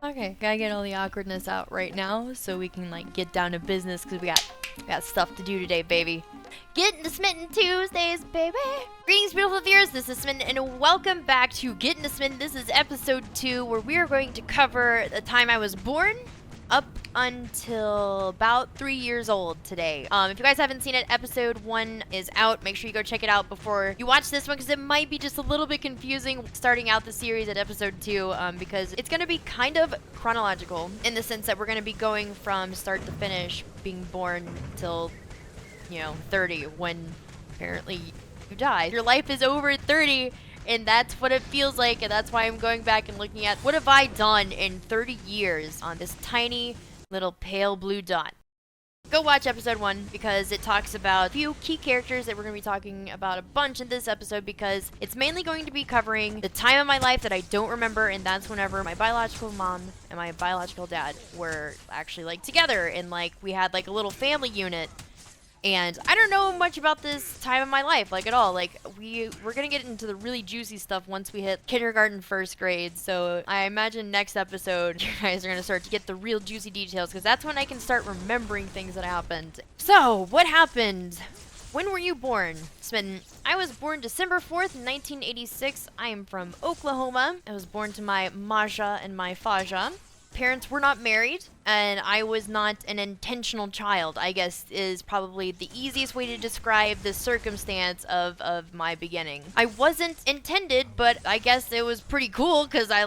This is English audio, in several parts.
Okay, gotta get all the awkwardness out right now so we can like get down to business because we got stuff to do today, baby. Gettin' to Smitten Tuesdays, baby. Greetings, beautiful viewers. This is Smitten, and welcome back to Gettin' to Smitten. This is episode 2, where we are going to cover the time I was born up until about 3 years old today. If you guys haven't seen it, episode 1 is out. Make sure you go check it out before you watch this one, because it might be just a little bit confusing starting out the series at episode 2, because it's going to be kind of chronological in the sense that we're going to be going from start to finish, being born till 30, when apparently you die. Your life is over at 30, and that's what it feels like, and that's why I'm going back and looking at what have I done in 30 years on this tiny little pale blue dot. Go watch episode 1 because it talks about a few key characters that we're going to be talking about a bunch in this episode, because it's mainly going to be covering the time of my life that I don't remember, and that's whenever my biological mom and my biological dad were actually like together, and like we had like a little family unit. And I don't know much about this time of my life, like at all. Like we're gonna get into the really juicy stuff once we hit kindergarten, first grade. So I imagine next episode you guys are gonna start to get the real juicy details, because that's when I can start remembering things that happened. So what happened? When were you born, Smitten? I was born December 4th, 1986. I am from Oklahoma. I was born to my Maja and my Faja. Parents were not married, and I was not an intentional child, I guess is probably the easiest way to describe the circumstance of my beginning. I wasn't intended, but I guess it was pretty cool, because I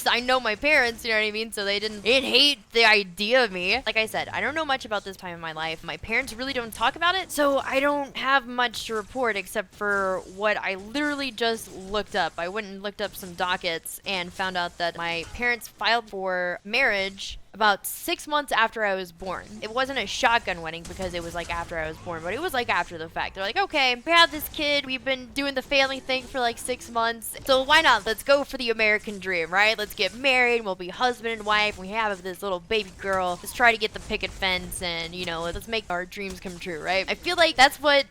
I know my parents, you know what I mean? So they didn't hate the idea of me. Like I said, I don't know much about this time in my life. My parents really don't talk about it, so I don't have much to report except for what I literally just looked up. I went and looked up some dockets and found out that my parents filed for marriage about 6 months after I was born. It wasn't a shotgun wedding because it was like after I was born, but it was like after the fact. They're like, okay, we have this kid. We've been doing the family thing for like 6 months. So why not? Let's go for the American dream, right? Let's get married. We'll be husband and wife. We have this little baby girl. Let's try to get the picket fence and, let's make our dreams come true, right? I feel like that's what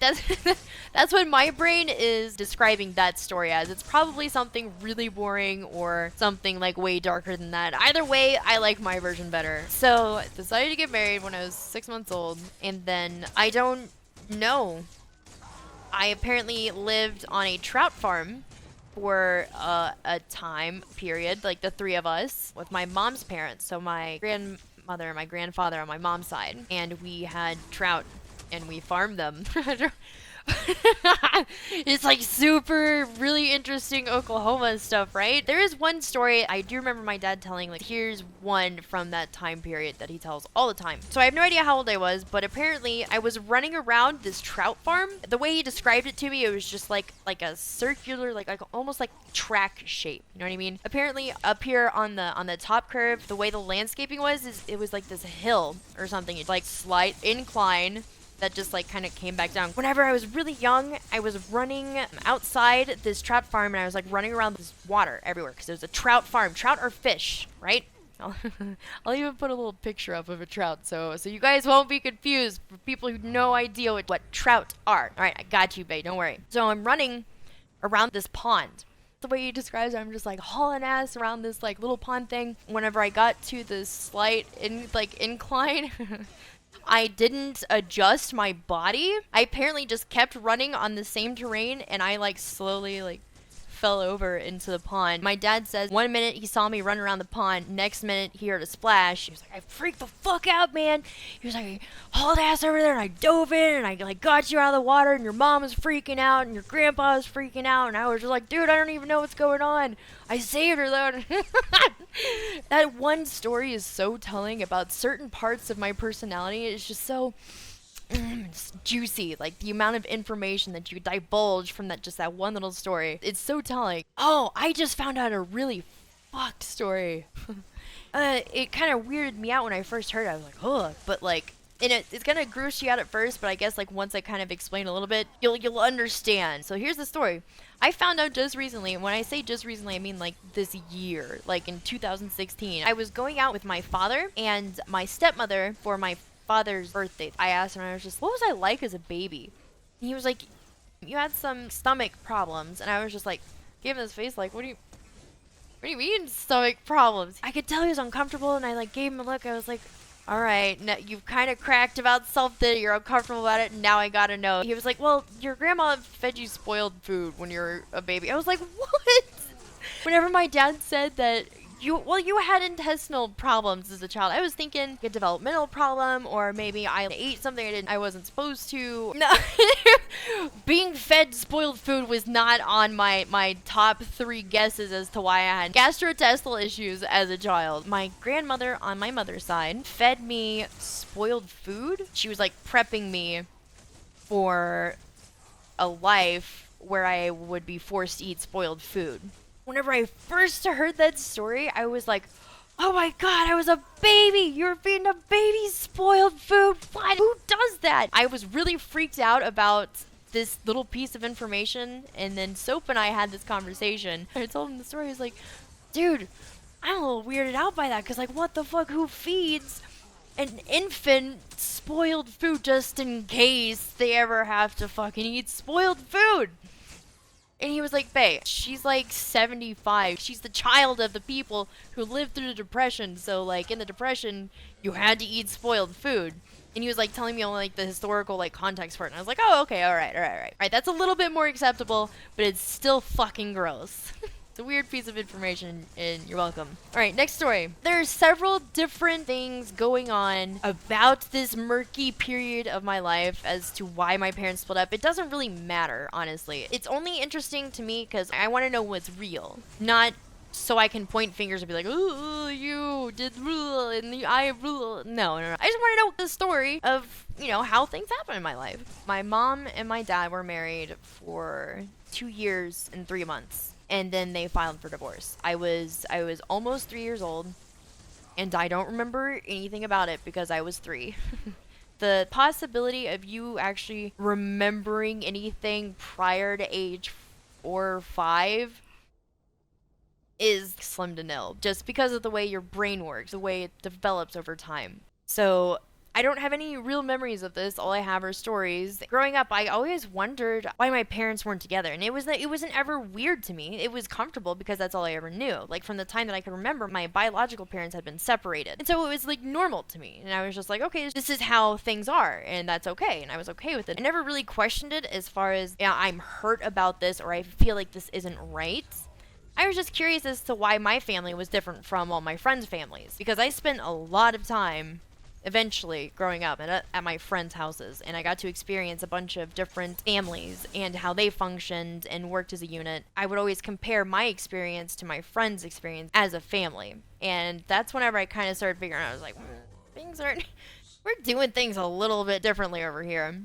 my brain is describing that story as. It's probably something really boring or something like way darker than that. Either way, I like my version better. So I decided to get married when I was 6 months old, and then I don't know. I apparently lived on a trout farm for a time period, like the 3 of us, with my mom's parents, so my grandmother and my grandfather on my mom's side, and we had trout and we farmed them. It's like super really interesting Oklahoma stuff, right? There is one story I do remember my dad telling, like here's one from that time period that he tells all the time. So I have no idea how old I was, but apparently I was running around this trout farm. The way he described it to me, it was just like a circular, like almost like track shape. You know what I mean? Apparently up here on the top curve, the way the landscaping was, is it was like this hill or something. It's like slight incline that just like kind of came back down. Whenever I was really young, I was running outside this trout farm, and I was like running around this water everywhere because it was a trout farm. Trout are fish, right? I'll even put a little picture up of a trout so you guys won't be confused for people who have no idea what trout are. All right, I got you, babe. Don't worry. So I'm running around this pond. The way he describes it, I'm just like hauling ass around this like little pond thing. Whenever I got to this slight incline, I didn't adjust my body. I apparently just kept running on the same terrain, and I like slowly fell over into the pond. My dad says 1 minute he saw me run around the pond, next minute he heard a splash. He was like, I freaked the fuck out, man. He was like, I hauled ass over there and I dove in and I like got you out of the water, and your mom was freaking out and your grandpa was freaking out, and I was just like, dude, I don't even know what's going on. I saved her though. That one story is so telling about certain parts of my personality. It's just so it's juicy, like the amount of information that you divulge from that one little story. It's so telling. Oh, I just found out a really fucked story. It kind of weirded me out when I first heard it. I was like, oh, but like, and it's gonna gross you out at first, but I guess like once I kind of explain a little bit, you'll understand. So here's the story. I found out just recently, and when I say just recently, I mean like this year, like in 2016. I was going out with my father and my stepmother for my father's birthday. I asked him, I was just, what was I like as a baby? And he was like, you had some stomach problems. And I was just like, gave him this face like, what do you What do you mean stomach problems? I could tell he was uncomfortable, and I like gave him a look. I was like, all right, now you've kind of cracked about something. You're uncomfortable about it, and now I gotta know. He was like, well, your grandma fed you spoiled food when you were a baby. I was like, what? Whenever my dad said that you had intestinal problems as a child, I was thinking a developmental problem, or maybe I ate something I wasn't supposed to. No, being fed spoiled food was not on my top 3 guesses as to why I had gastrointestinal issues as a child. My grandmother on my mother's side fed me spoiled food. She was like prepping me for a life where I would be forced to eat spoiled food. Whenever I first heard that story, I was like, oh my god, I was a baby! You were feeding a baby spoiled food! What? Who does that? I was really freaked out about this little piece of information, and then Soap and I had this conversation. I told him the story. I was like, dude, I'm a little weirded out by that, because like, what the fuck? Who feeds an infant spoiled food just in case they ever have to fucking eat spoiled food? And he was like, bae, she's like 75. She's the child of the people who lived through the Depression. So, like, in the Depression, you had to eat spoiled food. And he was, like, telling me all, like, the historical, like, context for it. And I was like, oh, okay, all right. That's a little bit more acceptable, but it's still fucking gross. It's a weird piece of information, and you're welcome. All right, next story. There are several different things going on about this murky period of my life as to why my parents split up. It doesn't really matter, honestly. It's only interesting to me because I want to know what's real, not so I can point fingers and be like, oh, you did rule and I rule. No. I just want to know the story of, how things happen in my life. My mom and my dad were married for 2 years and 3 months. And then they filed for divorce. I was almost 3 years old, and I don't remember anything about it because I was 3. The possibility of you actually remembering anything prior to age 4 or 5 is slim to nil, just because of the way your brain works, the way it develops over time. So I don't have any real memories of this. All I have are stories. Growing up, I always wondered why my parents weren't together. And it wasn't ever weird to me. It was comfortable because that's all I ever knew. Like, from the time that I could remember, my biological parents had been separated. And so it was, like, normal to me. And I was just like, okay, this is how things are. And that's okay. And I was okay with it. I never really questioned it as far as, I'm hurt about this or I feel like this isn't right. I was just curious as to why my family was different from all my friends' families. Because I spent a lot of time eventually growing up at my friends' houses, and I got to experience a bunch of different families and how they functioned and worked as a unit. I would always compare my experience to my friends' experience as a family, and that's whenever I kind of started figuring out, I was like, we're doing things a little bit differently over here.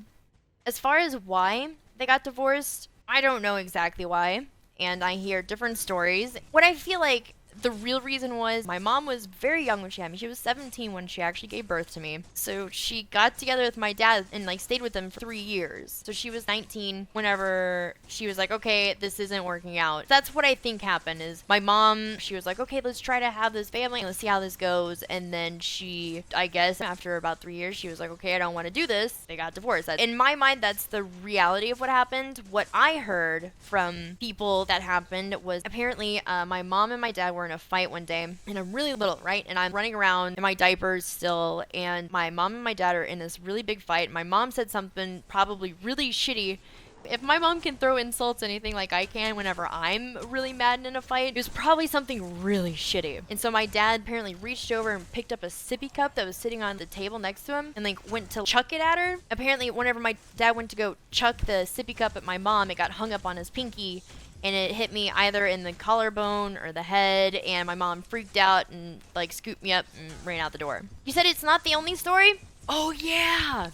As far as why they got divorced, I don't know exactly why, and I hear different stories. What I feel like the real reason was my mom was very young when she had me. She was 17 when she actually gave birth to me. So she got together with my dad and stayed with him for 3 years. So she was 19 whenever she was like, okay, this isn't working out. That's what I think happened is my mom, she was like, okay, let's try to have this family. Let's see how this goes. And then she, I guess after about 3 years, she was like, okay, I don't want to do this. They got divorced. In my mind, that's the reality of what happened. What I heard from people that happened was apparently my mom and my dad were in a fight one day, and I'm really little, right? And I'm running around in my diapers still, and my mom and my dad are in this really big fight. My mom said something probably really shitty. If my mom can throw insults anything like I can whenever I'm really mad in a fight, it was probably something really shitty. And so my dad apparently reached over and picked up a sippy cup that was sitting on the table next to him and went to chuck it at her. Apparently whenever my dad went to go chuck the sippy cup at my mom, it got hung up on his pinky, and it hit me either in the collarbone or the head, and my mom freaked out and scooped me up and ran out the door. You said it's not the only story? Oh yeah.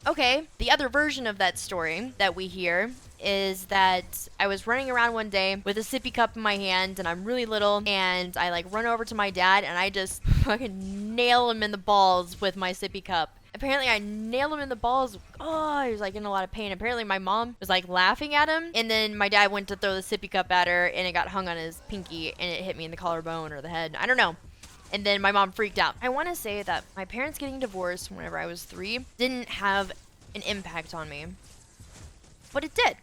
Okay, the other version of that story that we hear is that I was running around one day with a sippy cup in my hand, and I'm really little, and I run over to my dad, and I just fucking nail him in the balls with my sippy cup. Apparently I nailed him in the balls. Oh, he was in a lot of pain. Apparently my mom was laughing at him, and then my dad went to throw the sippy cup at her, and it got hung on his pinky, and it hit me in the collarbone or the head. I don't know. And then my mom freaked out. I want to say that my parents getting divorced whenever I was 3 didn't have an impact on me, but it did.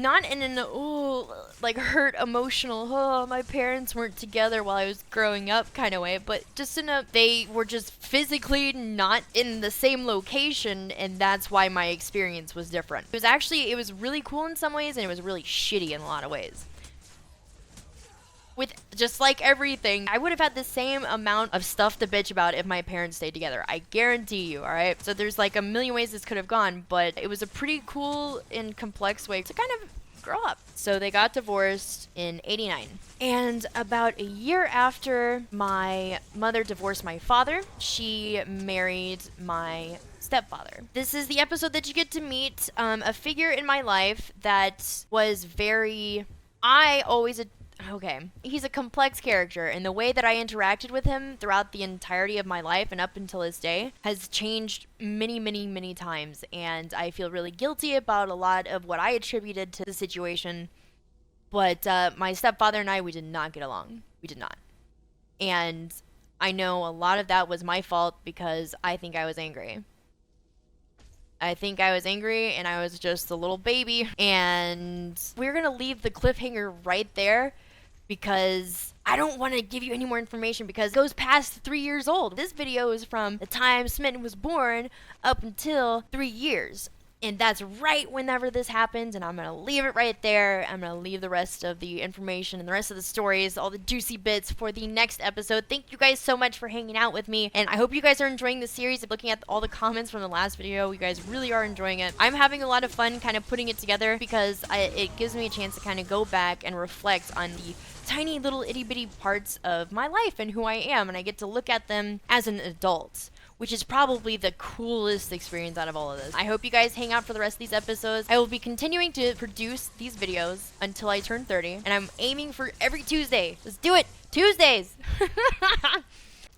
Not in an, like hurt, emotional, oh, my parents weren't together while I was growing up kind of way, but just in a, they were just physically not in the same location, and that's why my experience was different. It was really cool in some ways, and it was really shitty in a lot of ways. With just like everything, I would have had the same amount of stuff to bitch about if my parents stayed together. I guarantee you, alright? So there's like a million ways this could have gone, but it was a pretty cool and complex way to kind of grow up. So they got divorced in '89. And about a year after my mother divorced my father, she married my stepfather. This is the episode that you get to meet a figure in my life that was very... Okay, he's a complex character, and the way that I interacted with him throughout the entirety of my life and up until this day has changed many, many, many times, and I feel really guilty about a lot of what I attributed to the situation, but my stepfather and I, we did not get along. We did not. And I know a lot of that was my fault because I think I was angry. And I was just a little baby, and we're gonna leave the cliffhanger right there because I don't want to give you any more information because it goes past 3 years old. This video is from the time Smitten was born up until 3 years. And that's right whenever this happens, and I'm going to leave it right there. I'm going to leave the rest of the information and the rest of the stories, all the juicy bits for the next episode. Thank you guys so much for hanging out with me, and I hope you guys are enjoying the series. Looking at all the comments from the last video, you guys really are enjoying it. I'm having a lot of fun kind of putting it together because it gives me a chance to kind of go back and reflect on the tiny little itty-bitty parts of my life and who I am, and I get to look at them as an adult, which is probably the coolest experience out of all of this. I hope you guys hang out for the rest of these episodes. I will be continuing to produce these videos until I turn 30, and I'm aiming for every Tuesday. Let's do it! Tuesdays!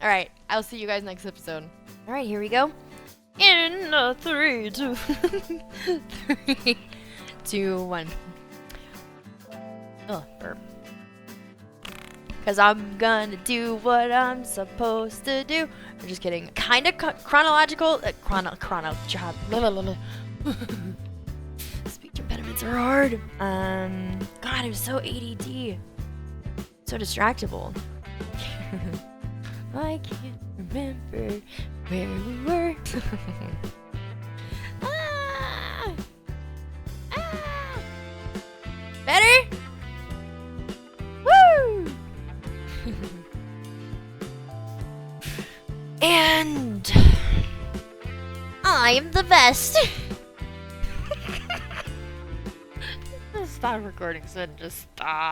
Alright, I'll see you guys next episode. Alright, here we go. In a 3, 2, 3, 2, 1. Oh, burp. Cause I'm gonna do what I'm supposed to do. I'm just kidding. Kind of chronological. Job. Speech impediments are hard. God, I'm so ADD. So distractible. I can't remember where we were. Better? Woo! And I'm the best. Stop recording, so just stop.